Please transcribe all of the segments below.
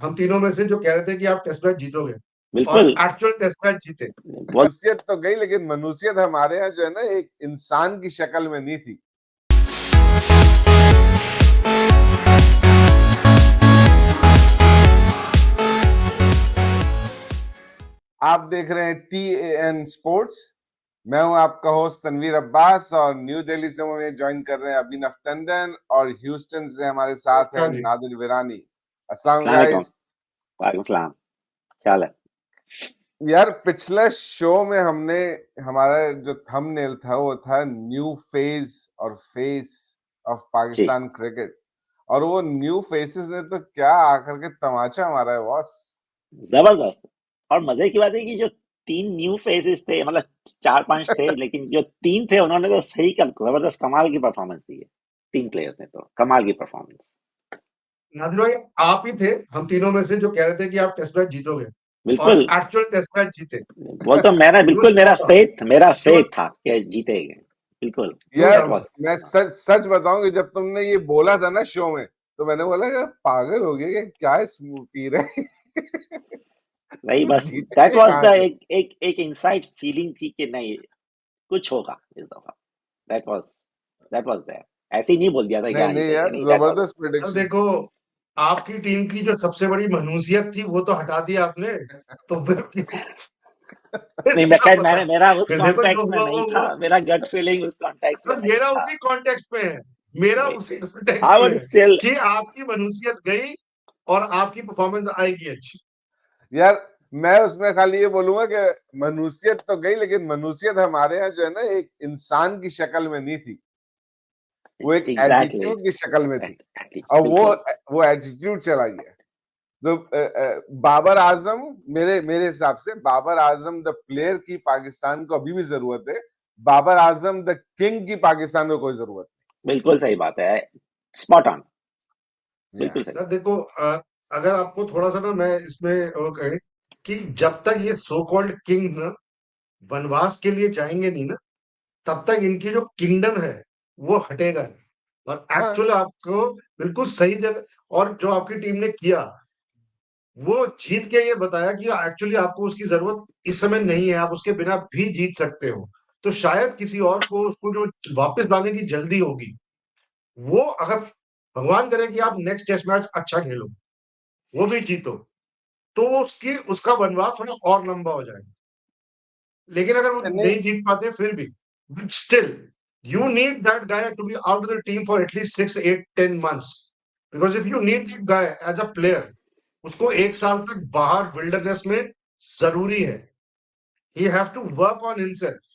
हम तीनों में से जो कह रहे थे कि आप टेस्ट मैच जीतोगे और बिल्कुल एक्चुअल टेस्ट मैच जीते। बहुत मनुष्यत तो गई, लेकिन मनुष्यत हमारे यहाँ जो है ना एक इंसान की शक्ल में नहीं थी। आप देख रहे हैं TAN स्पोर्ट्स। मैं हूं आपका होस्ट तनवीर अब्बास और न्यू दिल्ली से हमें ज्वाइन कर रहे हैं अभिनव टंडन और ह्यूस्टन से हमारे साथ है नमस्कार जी। नादिर विरानी। अस्सलाम अस्सलाम वालेकुम। गाइस। वालेकुम सलाम। क्या हाल है? यार पिछले शो में हमने हमारा जो थंबनेल था वो था न्यू फेज और फेस ऑफ जी पाकिस्तान क्रिकेट, और वो न्यू फेसेस ने तो क्या आकर के तमाचा मारा है बॉस। जबरदस्त। और मजे की बात है कि जो 3 न्यू फेसेस थे, मतलब 4-5 थे, लेकिन जो 3 थे उन्होंने तो सही जबरदस्त कमाल की परफॉर्मेंस दी है। 3 प्लेयर्स ने तो कमाल की परफॉर्मेंस। नादिर भाई, आप ही थे हम तीनों में से जो कह रहे थे कि आप टेस्ट मैच जीतोगे और बिल्कुल एक्चुअल टेस्ट मैच जीते। वो तो मैंने यू बिल्कुल स्पॉट ऑन। मेरा नो, फेथ था कि जीतेंगे। बिल्कुल नो यार दैट डाउट वाज सर। मैं सच सच बताऊं कि जब तुमने ये बोला था ना शो में, तो मैंने बोला यार पागल हो गए क्या स्मूथ पी रहे वही तो बस दैट जीतेंगे वाज कहाँ द से। एक इनसाइड फीलिंग थी कि नहीं कुछ होगा इस दफा। That was there. ऐसे ही नहीं बोल दिया था कि नहीं हाँ नहीं जीतेंगे, यार, नहीं दैट वाज जबरदस्त अब प्रेडिक्शन। देखो, आपकी टीम की जो सबसे बड़ी मनहूसियत थी वो तो हटा दिया आपने, तो फिर नहीं। मैं क्या खैर पता। मेरा उस फिर देखो जो कॉन्टेक्स्ट में हुआ नहीं था, वो मेरा गट फीलिंग उस कॉन्टेक्स्ट में अब नहीं मेरा था। उसी कॉन्टेक्स्ट में है। मेरा उसी कॉन्टेक्स्ट आई में वुड है स्टिल कि आपकी मनहूसियत गई और आपकी परफॉर्मेंस आएगी अच्छी। यार मैं उसमें खाली ये बोलूंगा कि मनुष्यत तो गई, लेकिन मनुष्यत हमारे यहाँ जो है ना एक इंसान की शक्ल में नहीं थी, वो एक एग्जैक्टली एटीट्यूड की शक्ल में थी। और बिल्कुल वो एटीट्यूड चला गया। तो बाबर आजम, मेरे मेरे हिसाब से बाबर आजम द प्लेयर की पाकिस्तान को अभी भी जरूरत है। बाबर आजम द किंग की पाकिस्तान को कोई जरूरत बिल्कुल सही बात है। Spot on. नहीं। बिल्कुल सही। सर देखो, अगर आपको थोड़ा सा ना मैं इसमें वो कहे कि जब तक ये सो कॉल्ड किंग ना वनवास के लिए जाएंगे नहीं ना, तब तक इनकी जो किंगडम है वो हटेगा नहीं। और हाँ, एक्चुअली आपको बिल्कुल सही जगह, और जो आपकी टीम ने किया वो जीत के ये बताया कि एक्चुअली आपको उसकी जरूरत इस समय नहीं है, आप उसके बिना भी जीत सकते हो। तो शायद किसी और को उसको जो वापस लाने की जल्दी होगी, वो अगर भगवान करे कि आप नेक्स्ट टेस्ट मैच अच्छा खेलो, वो भी जीतो, तो उसकी उसका वनवास थोड़ा और लंबा हो जाएगा। लेकिन अगर वो नहीं नहीं जीत पाते फिर भी, but still you need that guy to be out of the team for at least 6, 8, 10 months, because if you need that guy as a player, उसको 1 साल तक बाहर विल्डरनेस में जरूरी है। he have to work on himself।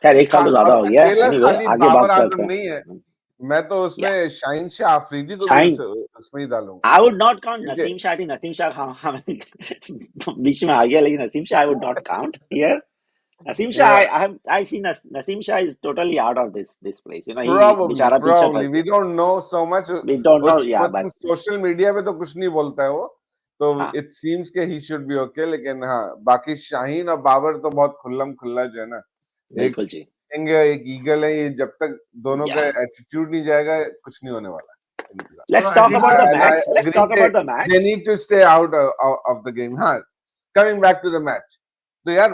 खैर एक साल तो और ज्यादा हो गया है। अकेला एनीवे खाली आगे बाबर बात आजम करते नहीं है। हैं। मैं तो या उसमें शाहीन शाह अफरीदी को भी शाइन उसमें ही डालूंगा, आई वुड नॉट काउंट क्योंकि नसीम शाह। नसीम शाह हाँ बीच में आ गया, लेकिन Naseem Shah I would not count here. Naseem Shah, I've seen Naseem Shah is totally out of this place. You know, he probably बेचारा पीछे प्रोबेबली फंस वी गया। Don't know so much. We don't know, yeah, बस but social media पे तो कुछ नहीं बोलता है वो, तो हाँ इट सीम्स के ही शुड बी ओके। लेकिन हाँ, बाकी शाहीन और बाबर तो बहुत खुल्लम खुल्ला जो है ना, एक बिल्कुल जी। किंग है एक ईगल है, ये जब तक दोनों का Yeah, एटीट्यूड नहीं जाएगा कुछ नहीं होने वाला इनके साथ। let's चलो talk about attitude the India match. Let's agree talk के about the day match. Need to stay out of the game. हाँ, coming back to the match, तो यार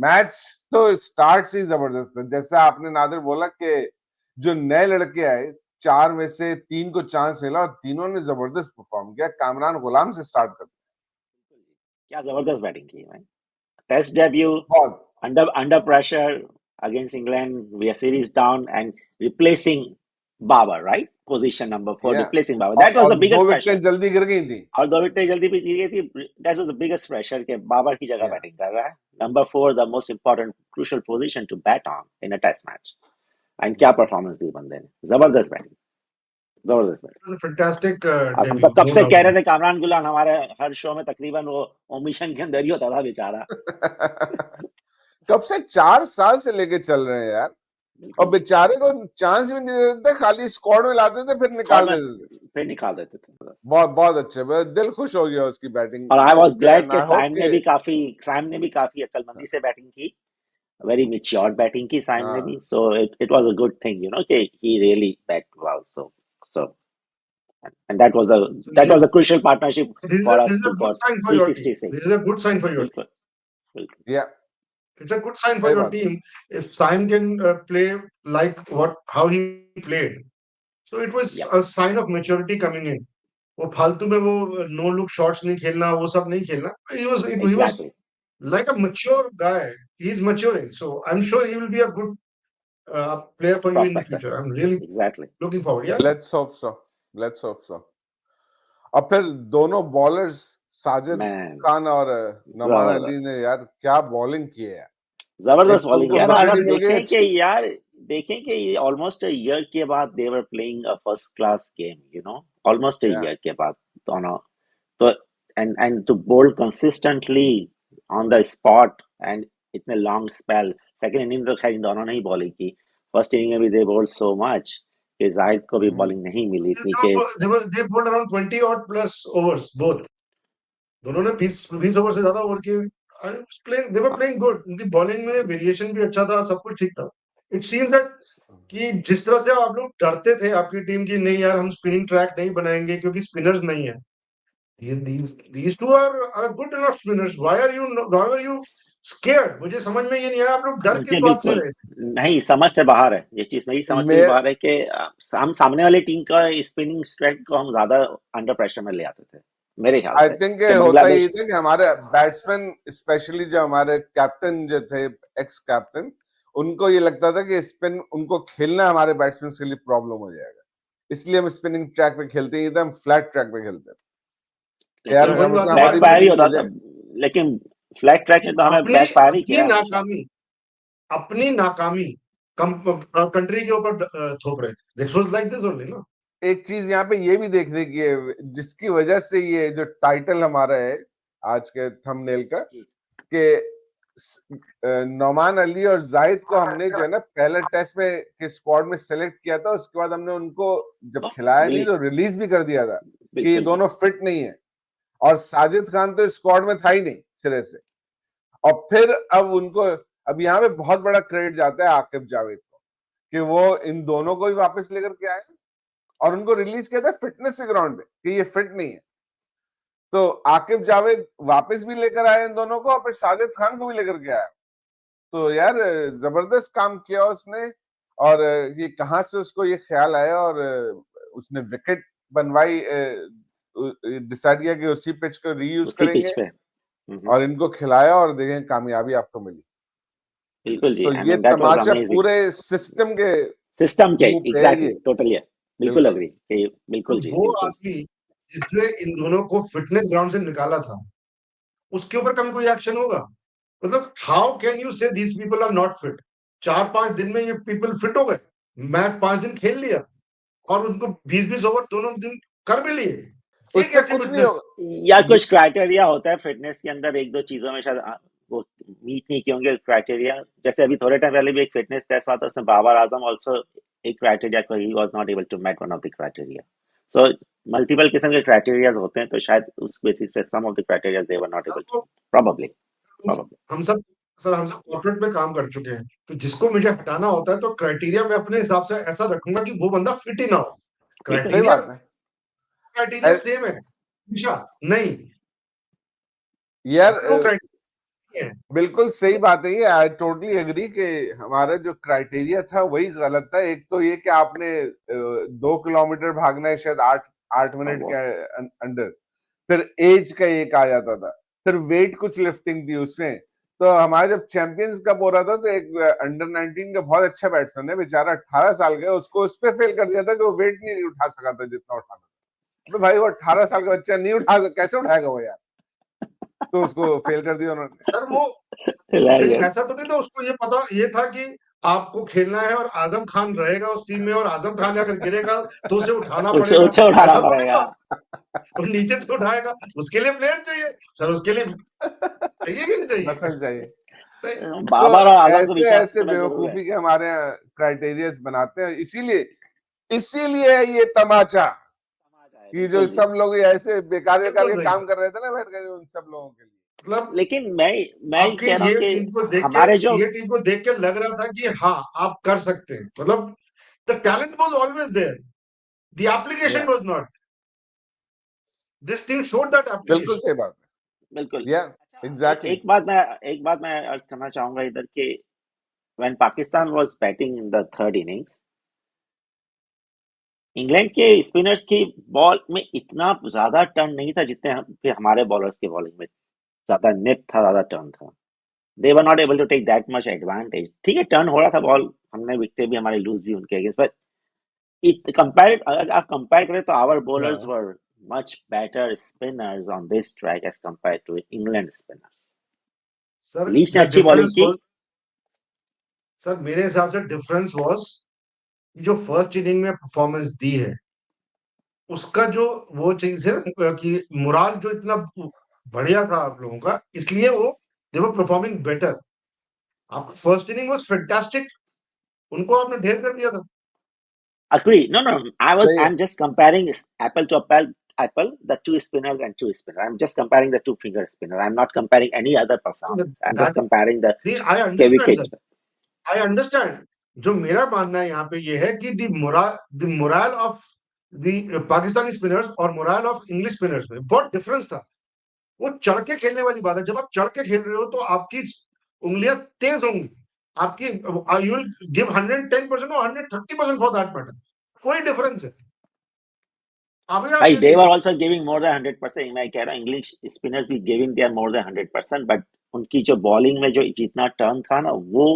मैच तो स्टार्ट से ही जबरदस्त है। जैसा आपने नादिर बोला कि जो नए लड़के आए, 4 में से 3 को चांस मिला और तीनों ने जबरदस्त परफॉर्म किया। कामरान गुलाम से स्टार्ट कर क्या जबरदस्त बैटिंग की है। टेस्ट डेब्यू, बहुत under pressure against England. We are series down and replacing Babar, right? Position number 4, या replacing Babar. That was और the 2 biggest विकेटें pressure. जल्दी गिर गई थी। और 2 विकेटें जल्दी भी दी गई थी। That was the biggest pressure कि बाबर की जगह या बैटिंग कर रहा है। Number 4, the most important crucial position to bat on in a test match. And क्या परफॉर्मेंस दी बंदे ने, जबरदस्त बैटिंग, जबरदस्त बैटिंग। फैंटास्टिक और हम तो डेब्यू, कब नो से कह डाउट। रहे थे कामरान गुलाम हमारे हर शो में तकरीबन वो ओमिशन के अंदर ही होता था बेचारा। कब से 4 साल से लेके चल रहे हैं यार, और बिल्कुल जी। बेचारे को चांस भी नहीं देते थे, खाली स्क्वाड में लाते थे फिर स्क्वाड निकाल में देते थे। फिर निकाल देते थे। बहुत बहुत अच्छे, मेरा दिल खुश हो गया उसकी बैटिंग और आई देख वाज के। ग्लैड एंड कि आई होप के साइम ने भी काफी अक्लमंदी से बैटिंग की। वेरी मैच्योर बैटिंग की साइम ने भी। हाँ so it was a good thing, you know, कि he really bat well. So and that was the crucial partnership for us this is to a good got sign for your team. 366. This is a good sign for your team. बिल्कुल, Yeah, It's a good sign for सही your बात है. team if Saim can play like how he played. So it was yeah, a sign of maturity coming in. वो फालतू में वो no look shots नहीं खेलना, वो सब नहीं खेलना. He was exactly. like a mature guy. He's maturing. So I'm sure he will be a good player for you in the Prospector. future. I'm really Exactly. looking forward. Yeah. Let's hope so. Let's hope so. और फिर दोनों bowlers Sajid Man, Khan और नमान जबरदस्त, अली ने यार क्या bowling की है यार. जबरदस्त एक तो बॉलिंग उनको यार. और विकेट आप ही मिल गई देखें कि अच्छी. यार देखें कि ऑलमोस्ट अ ईयर के बाद they were playing a first class game, you know, almost a Yeah. Year के बाद दोनों. तो and to bowl consistently on the spot and इतने लॉन्ग स्पेल. सेकंड इनिंग तो खैर इन दोनों ने ही बॉलिंग की. फर्स्ट इनिंग में भी दे बोल्ड सो मच कि जाहिद को भी बॉलिंग नहीं मिली इतनी के. They bowled around 20 odd plus overs both. दोनों ने 20 ओवर से ज्यादा ओवर किए. They were playing good. उनकी बॉलिंग में वेरिएशन भी अच्छा था, सब कुछ ठीक था. It seems that कि जिस तरह से आप लोग डरते थे आपकी टीम की, नहीं यार हम स्पिनिंग ट्रैक नहीं बनाएंगे क्योंकि स्पिनर्स नहीं है. These two are good enough spinners. Why are you scared? मुझे समझ में ये नहीं आया, आप लोग डर किस मुझे बात से बिल्कुल रहे थे? नहीं, समझ से बाहर है ये चीज. मेरी समझ से भी मैं बाहर है कि हम सामने वाली टीम का स्पिनिंग स्ट्राइक को हम ज्यादा अंडर प्रेशर में ले आते थे मेरे ख्याल आई से. थिंक कि होता ये बांग्लादेश था कि हमारे बैट्समैन स्पेशली जो हमारे कैप्टन जो थे, एक्स कैप्टन, उनको ये लगता था कि स्पिन उनको खेलना हमारे बैट्समैन के लिए प्रॉब्लम हो जाएगा, इसलिए हम स्पिनिंग ट्रैक पे खेलते ही थे, हम फ्लैट ट्रैक पे खेलते थे. यार लेकिन वही हमसे बात है, हमारी बैकफायर ही फील्डिंग होता मिल था. जाए. लेकिन फ्लैट ट्रैक में तो हमें अपनी बैकफायर ही अपनी किया हमेशा. नाकामी अपनी नाकामी कंट्री के ऊपर थोप रहे थे. This was like this only, no? एक चीज यहाँ पे ये भी देखने की है, जिसकी वजह से ये जो टाइटल हमारा है आज के थंबनेल का, जी. कि नौमान अली और जाहिद को हमने जो है ना पहले टेस्ट में के स्क्वाड में सेलेक्ट किया था, उसके बाद हमने उनको जब तो खिलाया नहीं रिलीज तो रिलीज भी कर दिया था कि ये बिल्कुल जी. दोनों फिट नहीं है. और साजिद खान तो स्क्वाड में था ही नहीं सिरे से. और फिर अब उनको, अब यहाँ पे बहुत बड़ा क्रेडिट जाता है आकिब जावेद को कि वो इन दोनों को भी वापस लेकर के आए और उनको रिलीज किया था फिटनेस के ग्राउंड पे कि ये फिट नहीं है. तो आकिब जावेद वापस भी लेकर आए इन दोनों को और फिर साजिद खान को भी लेकर के आया. तो यार जबरदस्त काम किया उसने. और ये कहाँ से उसको ये ख्याल आया और उसने विकेट बनवाई, डिसाइड किया कि उसी पिच को रीयूज उसी करेंगे पिच पे. और इनको खिलाया और देखें कामयाबी आपको मिली. बिल्कुल जी. तो आई ये mean that was Tamasha amazing. पूरे सिस्टम के सिस्टम के मुंह पे है एग्जैक्टली ये. टोटली है. बिल्कुल बिल्कुल. अग्री कि तो बिल्कुल जी. वो बिल्कुल आदमी जिसने इन दोनों को फिटनेस ग्राउंड से निकाला था, उसके ऊपर कभी कोई एक्शन होगा? मतलब how can you say these people are not fit? 4-5 दिन में ये पीपल फिट हो गए, मैच 5 दिन खेल लिया और उनको 20-20 ओवर दोनों दिन कर भी लिए. ये उससे कैसी कुछ नहीं फिटनेस? होगा. या कुछ क्राइटेरिया होता है फिटनेस के अंदर. एक दो चीजों में शायद वो मीट नहीं किए होंगे क्राइटेरिया. जैसे अभी थोड़े टाइम पहले भी एक फिटनेस टेस्ट हुआ था, उसमें बाबर आजम आल्सो एक क्राइटेरिया को ही was not able to met one of the criteria. So multiple किस्म के क्राइटेरियाज होते हैं, तो शायद उस बेसिस पे some of the criterias they were not able to. Probably हम सब हम सब कॉर्पोरेट में काम कर चुके हैं, तो जिसको मुझे हटाना होता है तो क्राइटेरिया मैं अपने हिसाब से ऐसा रखूंगा कि वो बंदा फिट ही ना हो. बिल्कुल सही क्राइटेरिया बात है. क्राइटेरिया सेम है हमेशा नहीं. यार वो क्राइटेरिया है. बिल्कुल सही बात है ये. आई टोटली एग्री कि हमारा जो क्राइटेरिया था वही गलत था. एक तो ये कि आपने 2 किलोमीटर भागना है शायद 8 मिनट के अंडर. फिर एज का एक आ जाता था, फिर वेट कुछ लिफ्टिंग थी उसमें. तो हमारा जब चैंपियंस कप हो रहा था तो एक अंडर 19 का बहुत अच्छा बैट्समैन है बेचारा, 18 साल का, उसको उस पर फेल कर दिया था कि वो वेट नहीं उठा सका था जितना उठाना था. तो भाई वो 18 साल का बच्चा नहीं उठा, कैसे उठाएगा वो यार? तो उसको फेल कर दिया उन्होंने. सर वो ऐसा तो नहीं था, उसको ये पता ये था कि आपको खेलना है और आजम खान रहेगा उस टीम में और आजम खान अगर गिरेगा तो उसे उठाना उसे पड़ेगा. उठाना ऐसा तो नहीं पड़ेगा. था वो नीचे से उठाएगा. उसके लिए प्लेयर चाहिए सर, उसके लिए चाहिए कि नहीं चाहिए? मसल चाहिए. नहीं. बाबर और आजम के बीच में ऐसे तुम्हें जरूर है. बेवकूफी के हमारे यहाँ क्राइटेरियाज बनाते हैं. इसीलिए ये तमाचा कि जो बिल्कुल जी. सब लोग ऐसे बेकार बिल्कुल के सही काम है. कर रहे थे ना बैठ कर, उन सब लोगों के लिए. मतलब लेकिन मैं आपके कह रहा हूँ ये कि टीम को देख हमारे जो के ये टीम को देख के लग रहा था कि हाँ आप कर सकते हैं. मतलब the talent was always there, the application Yeah. Was not. This team showed that बिल्कुल application. सही बात है, बिल्कुल। yeah, exactly. एक बात मैं अर्ज करना चाहूंगा इधर के, when Pakistan was batting in the third innings, England के स्पिनर्स की बॉल में इतना ज्यादा टर्न नहीं था जितने हमारे बॉलर्स के बॉलिंग में ज्यादा निप था, ज्यादा टर्न था। They were not able to take that much advantage. ठीक है, टर्न हो रहा था बॉल, हमने विकेट भी हमारे लूज भी उनके अगेंस्ट, बट अगर आप कंपेयर करें तो आवर बॉलर्स हाँ, were much better spinners on this track as compared to England spinners. Sir, Leach ने the अच्छी बॉलिंग difference की। was, सर मेरे हिसाब से डिफरेंस वाज जो फर्स्ट इनिंग में परफॉर्मेंस दी है, उसका जो वो चीज है कि मोराल जो इतना बढ़िया था आप लोगों का, इसलिए वो दे वर परफॉर्मिंग बेटर। आपका फर्स्ट इनिंग वाज फैंटास्टिक, उनको आपने ढेर कर दिया था। Agree. No, no. सही है, I'm just comparing apple to apple, the two spinners and two spinners. I'm just comparing the two finger spinner. I'm not comparing any other performance. I'm just that comparing the I understand wicket. Sir, I understand. जो मेरा मानना है यहाँ पे ये है कि the moral of the Pakistani spinners और मोरल ऑफ इंग्लिश स्पिनर्स में बहुत डिफरेंस था। वो चढ़ के खेलने वाली बात है, जब आप चढ़ के खेल रहे हो तो आपकी उंगलियां तेज होंगी, आपकी यू विल गिव 110% और 130% फॉर दैट मैटर। कोई डिफरेंस है, अभी आप Bhai, ये they were देखिए। also giving more than 100%. मैं कह रहा हूँ English spinners भी giving their more than 100%, but उनकी जो bowling में जो जितना turn था ना, वो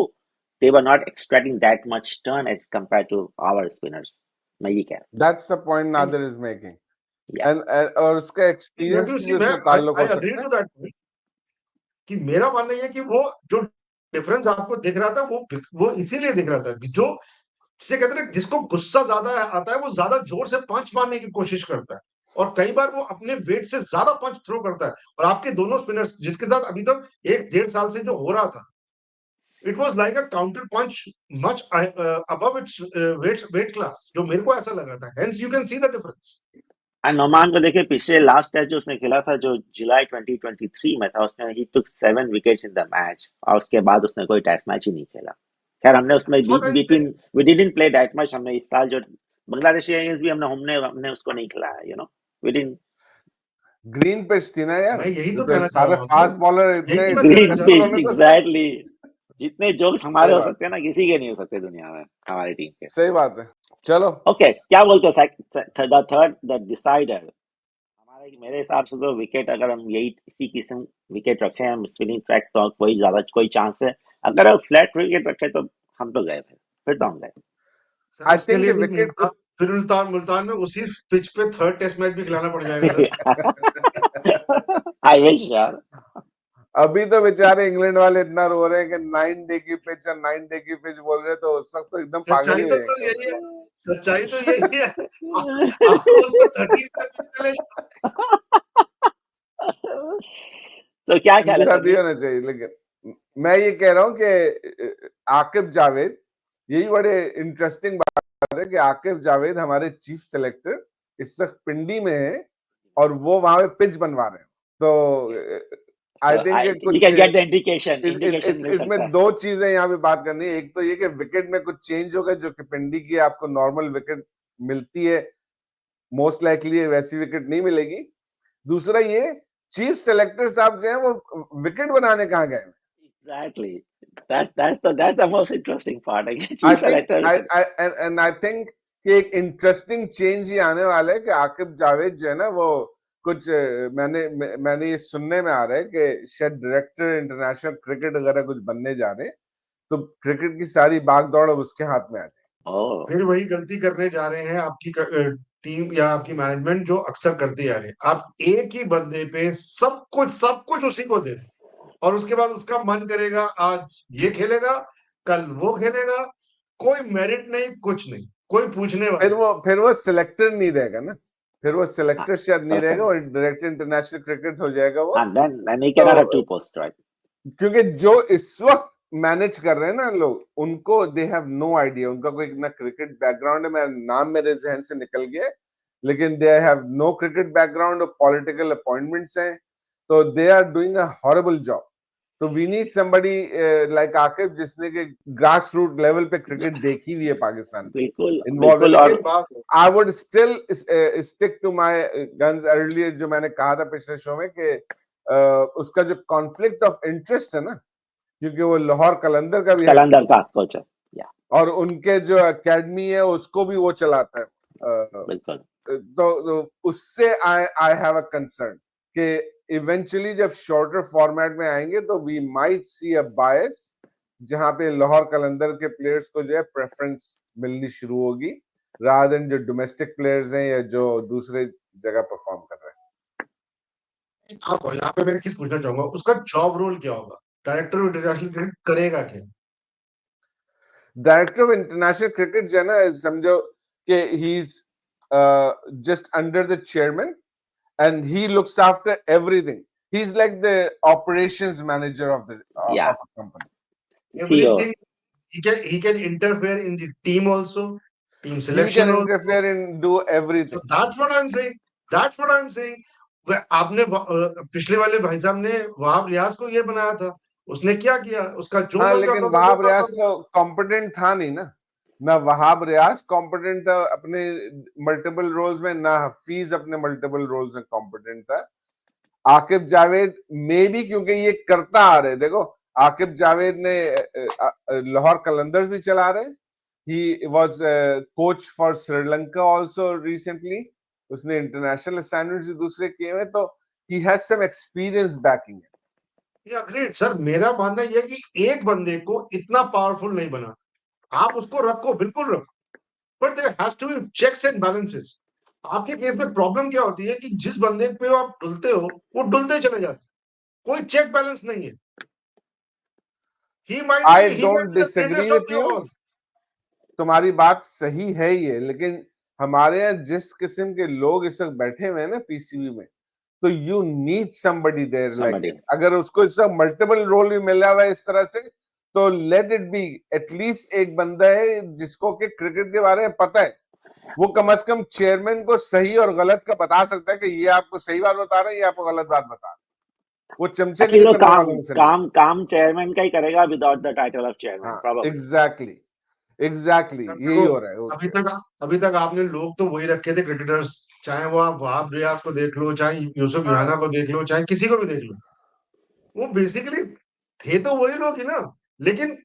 they were not extracting that much turn as compared to our spinners. मैं ये कह रहा that's the point हूँ। Nadir is making, Yeah. and और उसका मैं एक्सपीरियंस भी से उसी भी में उसमें ताल्लुक आई हो अग्री सकता है। टू दैट कि मेरा मानना ये है कि वो जो डिफरेंस आपको दिख रहा था वो इसीलिए दिख रहा था कि जो जिसे कहते हैं ना, जिसको गुस्सा ज्यादा आता है वो ज्यादा जोर से पंच मारने की कोशिश करता है, और कई बार वो अपने वेट से ज्यादा पंच थ्रो करता है। और आपके दोनों स्पिनर्स जिसके साथ अभी तक 1-1.5 साल से जो हो रहा था, it was like a counter punch much above its weight class, जो मेरे को ऐसा लग रहा था। Hence you can see the difference. Noman को देखिए, पिछले लास्ट टेस्ट जो उसने खेला था जो जुलाई 2023 में था, उसने ही टुक 7 विकेट्स इन द मैच, और उसके बाद उसने कोई टेस्ट मैच ही नहीं खेला। खैर हमने उसमें what I say, between we didn't play that much. हमने इस साल जो बांग्लादेश अगेंस्ट भी हमने हमने उसको नहीं खिलाया, you know, we didn't. Green pitch थी ना यार, मैं यही ये तो तो कहना चाह सारे रहा हूँ फास्ट आपसे, बॉलर यही इतने तो मैं कहना ग्रीन चाह रहा हूँ। सक्सेसफुल पिच, होने तो उसमें एग्जैक्टली। जितने जोक्स हमारे सही हो बात, सकते हैं ना, किसी के नहीं हो सकते दुनिया में, हमारी टीम के। सही बात है। चलो ओके, क्या बोलते हो द थर्ड द डिसाइडर? हमारे मेरे हिसाब से तो विकेट, अगर हम यही इसी किस्म विकेट रखे हम स्पिनिंग ट्रैक, तो कोई ज्यादा कोई चांस है। अगर हम फ्लैट विकेट रखे तो हम तो गए, फिर तो हम गए। सर आई उसके थिंक लिए भी विकेट को फिर मुल्तान में उसी पिच पे थर्ड टेस्ट मैच भी खिलाना पड़ जाएगा सर। आई विश यार। अभी तो बेचारे इंग्लैंड वाले इतना रो रहे हैं कि 9 डे की पिच और 9 डे की पिच बोल रहे हैं, तो उस वक्त तो एकदम पागल सच्चाई ही हो तो सर जाएंगे वो यही है, लोग। सच्चाई तो यही है। आपको उसको 13 पे चलेगा। तो क्या ख्याल इनके है साथ ये समीर? होना चाहिए, लेकिन मैं ये कह रहा हूँ कि आकिब जावेद, यही बड़े इंटरेस्टिंग बात है कि आकिब जावेद हमारे चीफ सेलेक्टर इस वक्त पिंडी में है और वो वहां पे पिच बनवा रहे हैं। तो आई थिंक वी कुछ can get the indication, indication मिल इसमें सकता है। दो चीजें यहाँ पे बात करनी है। एक तो ये कि विकेट में कुछ चेंज होगा, जो कि पिंडी की आपको नॉर्मल विकेट मिलती है, मोस्ट लाइकली वैसी विकेट नहीं मिलेगी। दूसरा ये, चीफ सेलेक्टर साहब जो है वो विकेट बनाने कहाँ गए? Exactly. That's the most interesting part. I Chief think selector. I think कि एक इंटरेस्टिंग चेंज ही आने वाला है कि आकिब जावेद जो है ना, वो कुछ मैंने ये सुनने में आ रहा है कि शायद डायरेक्टर इंटरनेशनल क्रिकेट वगैरह कुछ बनने जा रहे हैं, तो क्रिकेट की सारी भाग दौड़ अब उसके हाथ में आ जाए। Oh. फिर वही गलती करने जा रहे हैं आपकी टीम या आपकी मैनेजमेंट, जो अक्सर करती आ रही है। आप एक ही बंदे पे सब कुछ उसी को दे दें, और उसके बाद उसका मन करेगा आज ये खेलेगा, कल वो खेलेगा, कोई मेरिट नहीं, कुछ नहीं, कोई पूछने वाला नहीं। फिर वो सिलेक्टर नहीं रहेगा ना, फिर वो हाँ, सिलेक्टर शायद नहीं रहेगा, perfect. और डायरेक्टर इंटरनेशनल क्रिकेट हो जाएगा वो। Then he cannot have तो two posts, right? क्योंकि जो इस वक्त मैनेज कर रहे हैं ना लोग, उनको दे हैव नो आइडिया, उनका कोई ना क्रिकेट बैकग्राउंड है, मेरा नाम मेरे जहन से निकल गया, लेकिन they have no cricket background और पॉलिटिकल अपॉइंटमेंट्स हैं, तो they are doing a horrible job. तो we need somebody like Aqib जिसने के ग्रास रूट लेवल पे क्रिकेट देखी हुई है पाकिस्तान में, बिल्कुल इन्वॉल्व बिल्कुल। है। और लेकिन I would still stick to my guns earlier, जो मैंने कहा था पिछले शो में कि उसका जो कॉन्फ्लिक्ट ऑफ इंटरेस्ट है ना, क्योंकि वो लाहौर कलंदर का भी है कलंदर का कोच है, या और उनके जो एकेडमी है उसको भी वो चलाता है, बिल्कुल। तो उससे आई हैव अ कंसर्न कि इवेंचुअली जब शॉर्टर फॉर्मेट में आएंगे तो वी माइट सी अ बायस, जहां पे लाहौर कलंदर के प्लेयर्स को जो है प्रेफरेंस मिलनी शुरू होगी, रादर देन जो डोमेस्टिक प्लेयर्स हैं या जो दूसरे जगह परफॉर्म कर रहे हैं। आप यहाँ पे मैं एक चीज पूछना चाहूंगा, उसका जॉब रोल क्या होगा? डायरेक्टर ऑफ इंटरनेशनल क्रिकेट करेगा क्या? डायरेक्टर ऑफ इंटरनेशनल क्रिकेट जो है ना, समझो कि he is just under the chairman and he looks after everything. He's like the operations manager of the Yeah. of a company. CEO. Everything he can interfere in the team also, team He selection can also. interfere and do everything. So that's what I'm saying. That's what I'm saying. आपने पिछले वाले भाई साहब ने वहाब रियाज को ये बनाया था, उसने क्या किया? उसका जो हाँ, मन लेकिन करता था वो वहाब करता रियाज था। तो कॉम्पिटेंट था नहीं ना वहाब रियाज कॉम्पिटेंट था अपने मल्टीपल रोल्स में, ना हफीज अपने मल्टीपल रोल्स में कॉम्पिटेंट था। आकिब जावेद मे भी, क्योंकि ये करता आ रहे, देखो आकिब जावेद ने लाहौर कलंदर्स भी चला रहे, he was coach for Sri Lanka also recently, उसने इंटरनेशनल असाइनमेंट्स भी दूसरे किए हुए, तो he has some experience backing. Agreed sir, मेरा मानना यह है कि एक बंदे को इतना पावरफुल नहीं बना, आप उसको रखो, बिल्कुल रखो, but there has to be checks and balances. आपके केस में प्रॉब्लम क्या होती है कि जिस बंदे पे आप डुलते हो वो डुलते चले जाते, कोई चेक बैलेंस नहीं है। आई he don't might be the disagree greatest of with them you, all. तुम्हारी बात सही है ये, लेकिन हमारे यहाँ जिस किस्म के लोग इस वक्त बैठे हुए हैं ना पीसीबी में, तो you need somebody there like it. अगर उसको इस वक्त मल्टीपल रोल भी मिला हुआ है इस तरह से, तो लेट इट बी एटलीस्ट एक बंदा है जिसको कि क्रिकेट के बारे में पता है, वो कम से कम चेयरमैन को सही और गलत का बता सकता है कि ये आपको सही बात बता रहे हैं, ये आपको गलत बात बता रहे हैं। वो चमचेगिरी तो करने वालों में से नहीं। काम चेयरमैन का ही करेगा without the title of chairman, हाँ, प्रोबेबली। एग्जैक्टली यही हो रहा है। अभी तक आपने लोग तो वही रखे थे क्रिकेटर्स, चाहे वो आप वहाब रियाज को देख लो, चाहे यूसुफ यूहाना को देख लो, चाहे किसी को भी देख लो, वो बेसिकली थे तो वही लोग ही ना। लेकिन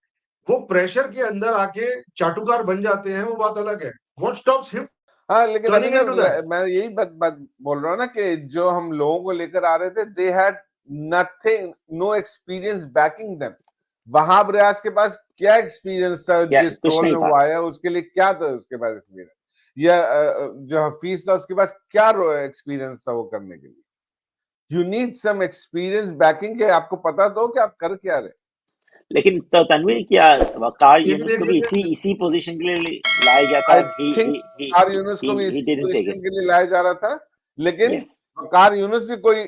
वो प्रेशर के अंदर आके चाटुकार बन जाते हैं, वो बात अलग है। व्हाट स्टॉप्स हिम हाँ, लेकिन अभी टर्निंग इनटू दैट? मैं यही बात बोल रहा हूँ ना कि जो हम लोगों को लेकर आ रहे थे, they had nothing, no experience backing them. Wahab Riaz के पास क्या एक्सपीरियंस था? जिस रोल में वो आया उसके लिए क्या था उसके पास एक्सपीरियंस? या जो हफीज था उसके पास क्या एक्सपीरियंस था वो करने के लिए? You need some experience backing के, आपको पता तो कि आप कर क्या रहे। लेकिन तो तनवीर, क्या वकार ये भी यूनुस देख को भी लेते हैं। इसी पोजीशन के लिए लाया गया था? आई थिंक वकार यूनुस को भी he इसी didn't take पोजीशन it. के लिए लाया जा रहा था, लेकिन Yes. वकार यूनुस भी कोई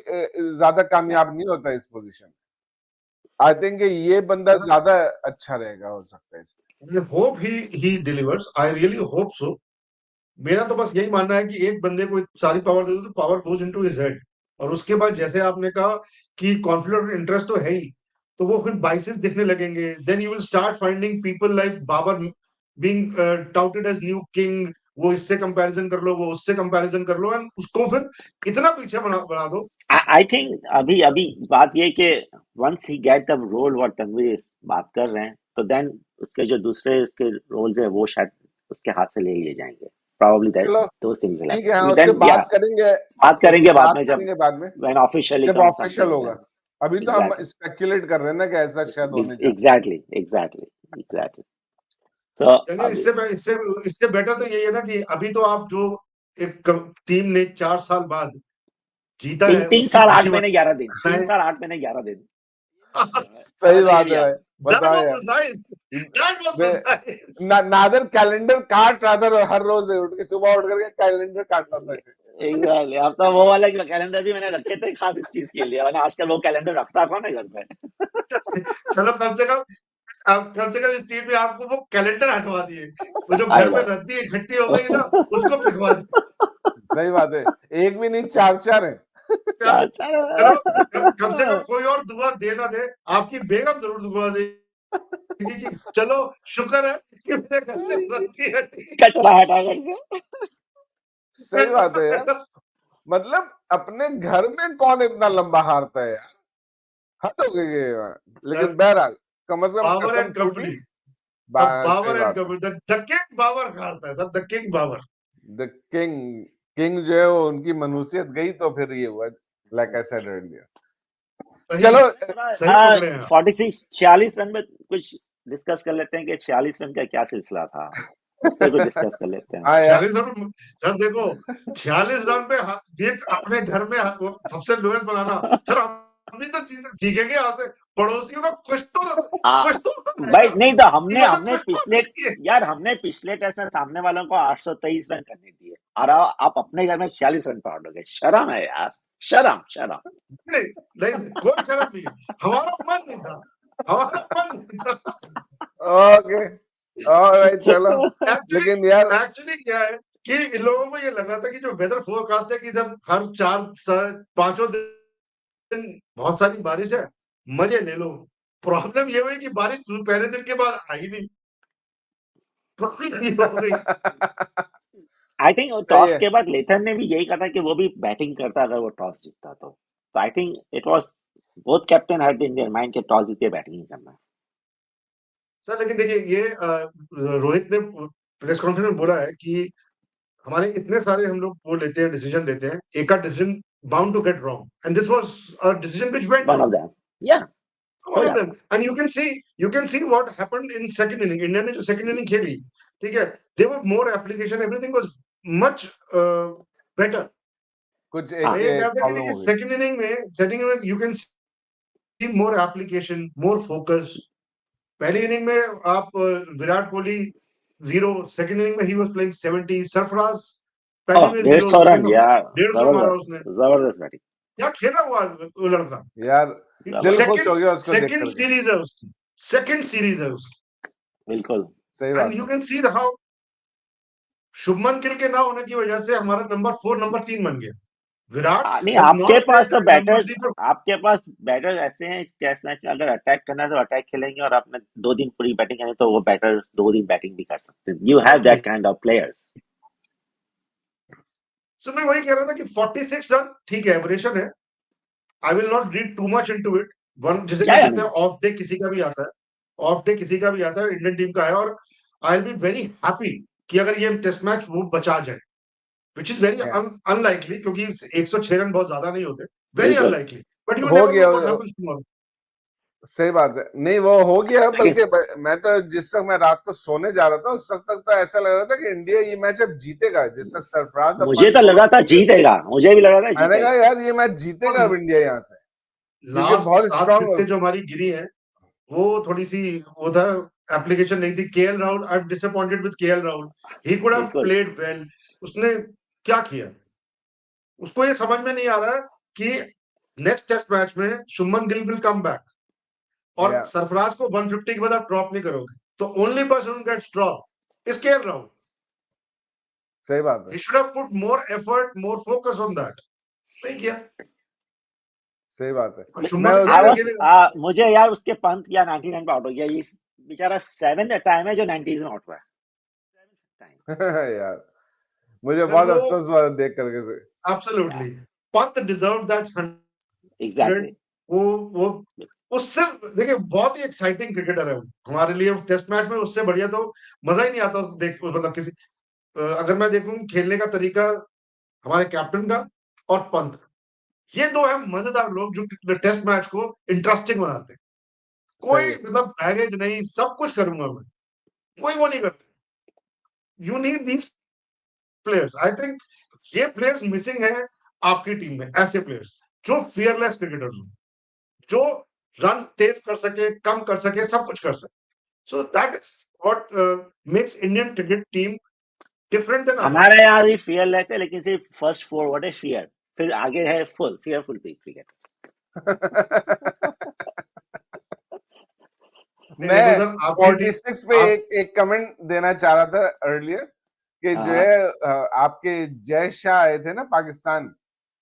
ज्यादा कामयाब नहीं होता इस पोजीशन में। आई थिंक ये बंदा ज्यादा अच्छा रहेगा, हो सकता है इसमें। I hope he delivers. I really hope so. मेरा तो बस यही मानना है कि एक बंदे को सारी पावर दे दो तो power goes into his head, और उसके बाद जैसे आपने कहा कि कॉन्फ्लिक्ट ऑफ इंटरेस्ट तो है ही, तो वो फिर बाइसेस दिखने लगेंगे। Then you will start finding people like Babar being touted as new king, वो इससे कंपैरिजन कर लो, वो उससे कंपैरिजन कर लो, एंड उसको फिर इतना पीछे बना दो। I think अभी बात ये कि once he get the role what Tanveer बात कर रहे हैं, तो then उसके जो दूसरे उसके रोल्स है वो शायद उसके हाथ से ले लिए जाएंगे। Probably that चलो those things will ठीक है, happen. उसके Then बात yeah, करेंगे, बात करेंगे बाद बात में, करेंगे बाद में when officially जब comes ऑफिशियल something, होगा। then अभी तो हम exactly स्पेकुलेट कर रहे हैं ना कि ऐसा शायद होने जा। exactly. So चलिए, अभी इससे बेटर तो यही है ना कि अभी तो आप जो एक टीम ने 4 साल बाद जीता है तीन उसकी साल 8 खुशी महीने 11 दिन, मनाएं। 3 साल 8 महीने 11 दिन सही समझ बात है लिया। भाई, That बताओ was यार। precise. That was precise. नादर कैलेंडर काट रहा था, हर रोज उठ के सुबह उठ करके कैलेंडर काटता था। Exactly. अब तो वो वाला कैलेंडर भी मैंने रखे थे खास इस चीज के लिए, वरना आजकल वो कैलेंडर रखता कौन है घर पे? चलो, कम से कम इस टीम में आपको वो कैलेंडर हटवा दिए, वो जो I घर में know. रद्दी इकट्ठी हो गई ना, उसको पिघवा दी। सही बात है, एक भी नहीं, चार चार है। चार चलो कम से कम चार कोई और दुआ दे ना दे, आपकी बेगम जरूर दुआ देगी कि चलो शुक्र है कि मेरे घर से रखी है ठीक कचरा हटा कर से। सही बात है यार, मतलब अपने घर में कौन इतना लंबा हारता है यार, हद हो गई है। लेकिन बहरहाल कम से कम बाबर कसम एंड टूटी। कंपनी, सही बाबर एंड बात है। कंपनी, द किंग बाबर हारता है sir, the king Babar. The king, king जो है वो उनकी मनुष्यत गई तो फिर ये हुआ, लाइक आई सेड अर्लियर। सही चलो सही पकड़े हैं आप। 46 रन में कुछ डिस्कस कर लेते हैं कि 46 रन का क्या सिलसिला था, उस पर कुछ डिस्कस कर लेते हैं। हाँ यार, 46 रन सर, देखो 46 रन पे ये अपने घर में वो सबसे लोएस्ट बनाना सर, हम भी तो सीखेंगे यहाँ से, पड़ोसियों का कुछ तो भाई नहीं तो हमने मतलब हमने कुछ तो पिछले सीखिए। यार हमने पिछले टेस्ट में सामने वालों को 823 रन करने दिए और आप अपने घर में 46 रन पर आउट हो गए। शर्म है यार, शर्म शर्म। नहीं नहीं, कोई शर्म नहीं है, हमारा मन नहीं था, हमारा मन नहीं था। ओके ऑलराइट चलो। लेकिन यार एक्चुअली क्या है कि इन लोगों को ये लग रहा था कि जो वेदर फोरकास्ट है कि जब हर 4 पांचों दिन बहुत सारी बारिश है, मजे ले लो। प्रॉब्लम ये हुई कि बारिश पहले दिन के बाद आई नहीं, प्रॉब्लम ये हो गई। आई थिंक सही टॉस है के बाद लेथन ने भी यही कहा था कि वो भी बैटिंग करता अगर वो टॉस जीतता तो I think it was both captain had in their mind कि टॉस जीत के बैटिंग ही करना है। सर लेकिन देखिए ये रोहित ने प्रेस कॉन्फ्रेंस में बोला है कि हमारे इतने सारे हम लोग वो लेते हैं, डिसीजन लेते हैं, एक का decision bound to get wrong and this was a decision which went one of wrong, them या हो one of जाता them, and you can see what happened in second inning. India ने जो second inning खेली, ठीक है, they were more application, everything was much better. कुछ है। मैं एक ये कह रहा था कि प्रॉब्लम देखिए हो गई। सेकंड इनिंग में you can see more application, more focus. पहली इनिंग में आप विराट कोहली 0, सेकंड इनिंग में he was playing 70, सरफराज पहली में 0, 150 दूसरी रन में यार, 150 मारा उसने, जबरदस्त बैटिंग। क्या खेला हुआ वो लड़का। यार दिल खुश सेकंड हो गया उसको देख सेकंड करके। सीरीज है उसकी, सेकंड सीरीज है उसकी, बिल्कुल सही एंड बात यू है। Can see how Shubman Gill के ना होने की वजह से हमारा नंबर 4 नंबर 3 बन गया। विराट नहीं हैज आपके नॉट पास प्लेड तो दैट नंबर बैटर्स 3 फॉर, आपके पास बैटर्स ऐसे हैं टेस्ट मैच में अगर अटैक करना है तो अटैक खेलेंगे और आपने 2 दिन पूरी बैटिंग करनी है तो वो बैटर 2 दिन बैटिंग भी कर सकते हैं। You have that kind of players. So मैं वही कह रहा था कि 46 रन ठीक है, एवरेशन है। I will not read too much into it. One जिसे कह सकते हैं ऑफ डे किसी का भी आता है, ऑफ डे किसी का भी आता है, इंडियन टीम का है, और I will be very happy कि अगर ये टेस्ट मैच वो बचा जाए, विच इज वेरी अनलाइकली, क्योंकि 106 रन बहुत ज्यादा नहीं होते, वेरी बिल्कुल अनलाइकली, बट यू हो नेवर गया नो व्हाट हैपेंस टुमारो। सही बात है। नहीं वो हो गया, बल्कि मैं तो जिस वक्त मैं रात को सोने जा रहा था उस वक्त तक तो ऐसा लग रहा था कि इंडिया ये मैच अब जीतेगा। जिस वक्त सरफराज मुझे अपन तो छोड़ लगा था के, जीतेगा, मुझे भी लगा था मैंने कहा जीतेगा। यार ये मैच जीतेगा अब इंडिया यहाँ से, क्योंकि लास्ट बहुत 7 स्ट्रांग। छक्के जो हमारी गिरी है, वो थोड़ी सी वो था, एप्लीकेशन नहीं थी। KL Rahul, I am disappointed with KL Rahul, he could have बिल्कुल प्लेड वेल। उसने क्या किया, उसको ये समझ में नहीं आ रहा है कि नेक्स्ट टेस्ट मैच में Shubman Gill will come back, और या सरफराज को 150 के बाद आप ड्रॉप नहीं करोगे, तो only person gets drop is KL Rahul. सही बात है। He should have put more effort, more focus on that, नहीं किया। सही बात है। और मैं शुभमन गिल आई नहीं उसको खेलेगा। मुझे यार उसके पंत या 90 रन पे आउट हो गया। ये बेचारा 7th टाइम है जो 90s में आउट हुआ है। 7th time. यार मुझे सर बहुत वो अफसोस हुआ देख करके से। Absolutely, Pant deserve that 100। Exactly वो उससे देखिए बहुत ही एक्साइटिंग क्रिकेटर है वो हमारे लिए। टेस्ट मैच में उससे बढ़िया तो मजा ही नहीं आता देख, मतलब किसी अगर मैं देखूं खेलने का तरीका हमारे कैप्टन का और पंत, ये दो है मजेदार लोग जो टेस्ट मैच को इंटरेस्टिंग बनाते हैं। सही कोई है। मतलब बैगेज नहीं, सब कुछ करूंगा मैं, कोई वो नहीं करते। You need these players, I think ये प्लेयर्स मिसिंग है आपकी टीम में, ऐसे प्लेयर्स जो फियरलेस क्रिकेटर्स हो, जो रन तेज कर सके, कम कर सके, सब कुछ कर सके। So that is what makes Indian cricket team different than हमारे अदर्स। यहाँ भी फियरलेस है लेकिन सिर्फ फर्स्ट फॉरवर्ड है फियर, फिर आगे है फुल फियरफुल क्रिकेट। नहीं मैं देखो सर, आपकी टीम 46 पे आप एक कमेंट देना चाह रहा था अर्लियर कि जो हाँ है आपके जय शाह आए थे ना पाकिस्तान,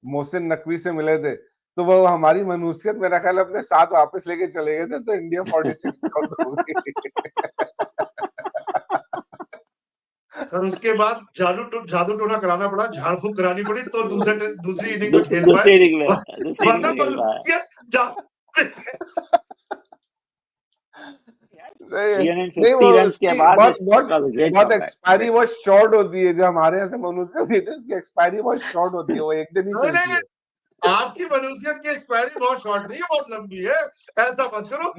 मोहसिन नकवी से मिले थे, तो वो हमारी मनुष्यत मेरा ख्याल अपने साथ वापस लेके चले गए थे, तो इंडिया 46 पे आउट हो गई। सर उसके बाद जादू टोना कराना पड़ा, झाड़ फूक करानी पड़ी, तो दूसरी इनिंग में खेल दूसरी पाए, इनिंग वरना में खेल पाया। नहीं, 350 वो रन के उसकी बाद बहुत एक्सपायरी बहुत शॉर्ट होती है, जो हमारे यहाँ से मनुष्य होती है उसकी एक्सपायरी बहुत शॉर्ट होती है, वो एक दिन ही चलती है। आपकी मनुष्यत की एक्सपायरी बहुत शॉर्ट नहीं है, बहुत लंबी है, ऐसा मत करो।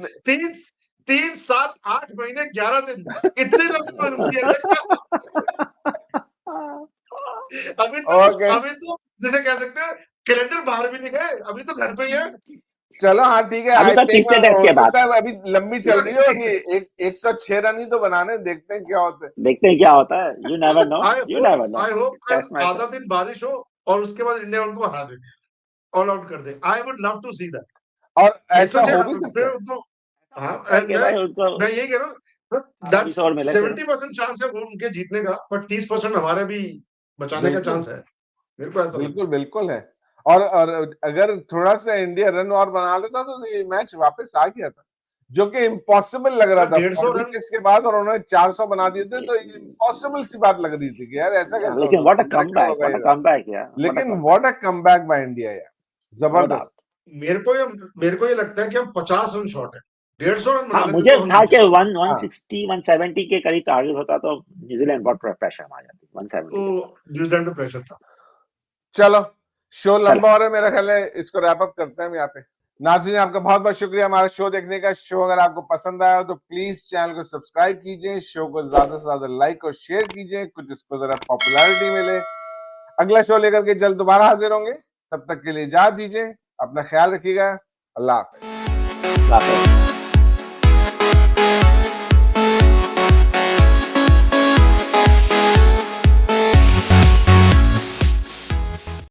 3 7 8 महीने 11 दिन, इतनी लंबी मनुष्यत है क्या? अभी तो जैसे कह सकते हैं कैलेंडर बाहर भी नहीं गए, अभी तो घर पे ही है। चलो हाँ ठीक है, अभी आई तो थिंक तीसरे टेस्ट हो के बाद सकता है अभी लंबी चल रही हो, अभी 106 रन ही तो बनाने, देखते हैं क्या होता है। देखते हैं क्या होता है, you never know, you never know. I hope test कल मैच आधा दिन बारिश हो और उसके बाद इंडिया उनको हरा दे, ऑल आउट कर दे। I would love to see that. और ऐसा 106 हो भी रन सकता है। उनको, हाँ, है कि भाई उनको मैं यही कह रहा हूँ, 20 ओवर मिले सिर्फ। 70% चांस है वो उनके जीतने का, बट 30% हमारे भी बचाने का बिल्कुल चांस है, मेरे को ऐसा लगता बिल्कुल बिल्कुल है। और अगर थोड़ा सा इंडिया रन और बना लेता तो ये मैच वापस आ गया था, जो कि इम्पॉसिबल लग रहा है। था 150 रन 46 के बाद, और उन्होंने 400 बना दिए थे, तो इम्पॉसिबल सी बात लग रही थी कि यार ऐसा कैसे हो लेकिन व्हाट सकता अ है, मिरेकल कमबैक, होगा व्हाट ये। अ कमबैक यार, लेकिन what a comeback by India यार, नो जबरदस्त। डाउट। मेरे को ये लगता है कि हम 50 रन शॉर्ट है, 150 रन बना हाँ, लेते मुझे तो हम था जीत कि जाते। 160 170 के करीब टारगेट होता तो न्यूजीलैंड बहुत प्रेशर में आ जाती, 170 के तो बाद। न्यूजीलैंड पे प्रेशर था। चलो, शो चलो लंबा हो रहा है, मेरा ख्याल है इसको रैप अप करते हैं हम यहाँ पे। नाज़रीन, आपका बहुत बहुत शुक्रिया हमारा शो देखने का। शो अगर आपको पसंद आया हो तो प्लीज चैनल को सब्सक्राइब कीजिए, शो को ज्यादा से ज्यादा लाइक और शेयर कीजिए, कुछ इसको जरा पॉपुलैरिटी मिले। अगला शो लेकर के जल्द दोबारा हाजिर होंगे, तब तक के लिए इजाजत दीजिए, अपना ख्याल रखिएगा, अल्लाह हाफिज। हाफिज।